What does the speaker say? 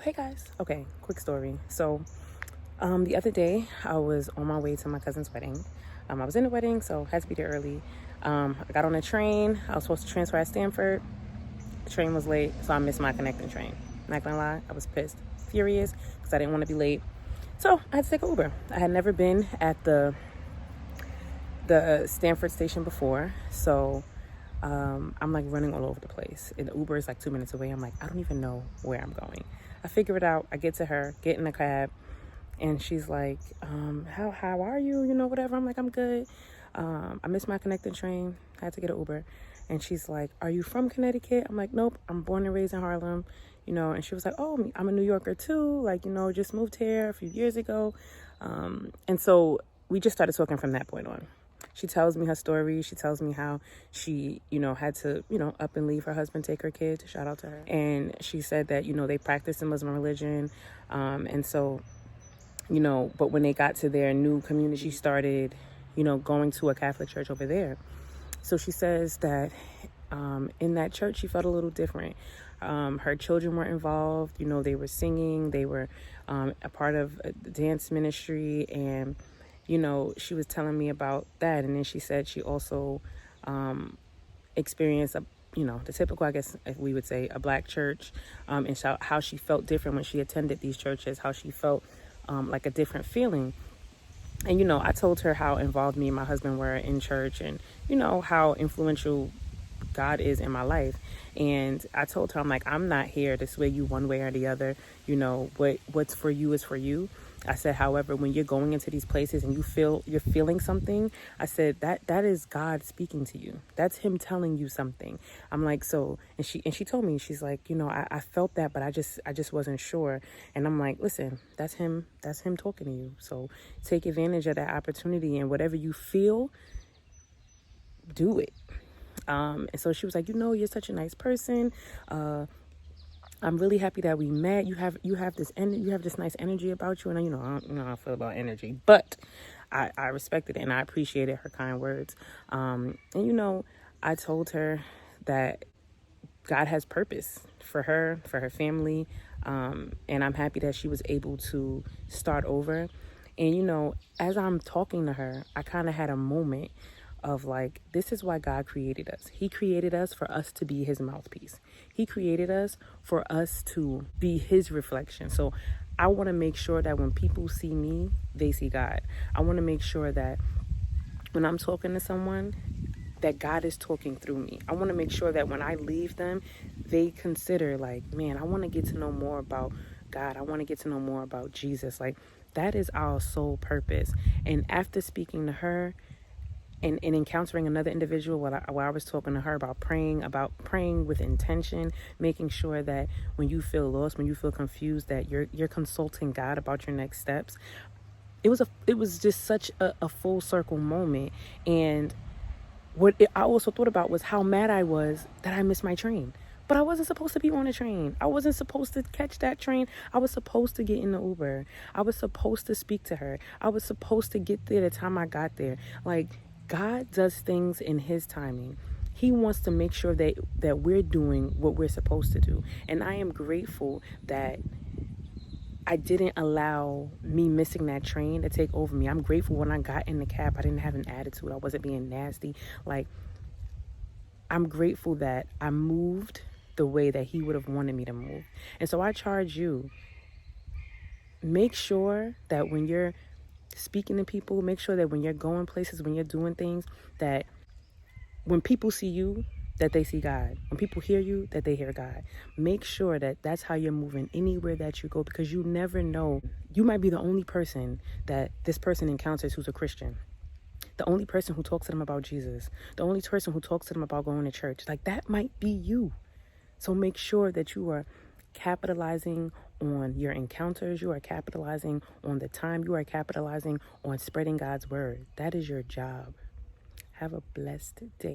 Hey guys. Okay, quick story. So, the other day I was on my way to my cousin's wedding. I was in the wedding, so had to be there early. I got on a train. I was supposed to transfer at Stanford. The train was late, so I missed my connecting train. Not gonna lie, I was pissed, furious, because I didn't want to be late. So I had to take an Uber. I had never been at the Stanford station before, so I'm like running all over the place. And the Uber is like 2 minutes away. I'm like, I don't even know where I'm going. I figure it out. I get to her, get in the cab, and she's like, how are you? You know, whatever. I'm like, I'm good. I missed my connecting train. I had to get an Uber. And she's like, are you from Connecticut? I'm like, nope. I'm born and raised in Harlem. You know, and she was like, oh, I'm a New Yorker too. Like, you know, just moved here a few years ago. And so we just started talking from that point on. She tells me her story. She tells me how she, had to, up and leave her husband, take her kid. Shout out to her. And she said that, they practice in Muslim religion. And so, but when they got to their new community, she started, going to a Catholic church over there. So she says that in that church, she felt a little different. Her children were involved. They were singing. They were a part of a dance ministry. And she was telling me about that. And then she said she also experienced the typical, I guess if we would say, a black church, and how she felt different when she attended these churches, how she felt like a different feeling. And, I told her how involved me and my husband were in church and, how influential God is in my life. And I told her, I'm like, I'm not here to sway you one way or the other. What's for you is for you. I said, however, when you're going into these places and you're feeling something, I said that is God speaking to you. That's him telling you something. I'm like, so, and she told me, she's like, I felt that, but I just wasn't sure. And I'm like, listen, that's him talking to you. So take advantage of that opportunity, and whatever you feel, do it. And so she was like, you're such a nice person. I'm really happy that we met. You have this nice energy about you, and I don't know how I feel about energy, but I respected it and I appreciated her kind words. And I told her that God has purpose for her family, and I'm happy that she was able to start over. And as I'm talking to her, I kind of had a moment of like, this is why God created us. He created us for us to be his mouthpiece. He created us for us to be his reflection. So I want to make sure that when people see me, they see God. I want to make sure that when I'm talking to someone, that God is talking through me. I want to make sure that when I leave them, they consider like, man, I want to get to know more about God. I want to get to know more about Jesus. Like, that is our sole purpose. And after speaking to her, and encountering another individual while I was talking to her about praying with intention, making sure that when you feel lost, when you feel confused, that you're consulting God about your next steps. It was just such a full circle moment. And I also thought about was how mad I was that I missed my train. But I wasn't supposed to be on a train. I wasn't supposed to catch that train. I was supposed to get in the Uber. I was supposed to speak to her. I was supposed to get there the time I got there. Like, God does things in his timing. He wants to make sure that we're doing what we're supposed to do. And I am grateful that I didn't allow me missing that train to take over me. I'm grateful when I got in the cab, I didn't have an attitude. I wasn't being nasty. Like, I'm grateful that I moved the way that he would have wanted me to move. And so I charge you, make sure that when you're speaking to people, make sure that when you're going places, when you're doing things, that when people see you, that they see God. When people hear you, that they hear God. Make sure that that's how you're moving anywhere that you go, because you never know. You might be the only person that this person encounters who's a Christian. The only person who talks to them about Jesus. The only person who talks to them about going to church. Like, that might be you. So make sure that you are capitalizing on your encounters. You are capitalizing on the time. You are capitalizing on spreading God's word. That is your job. Have a blessed day.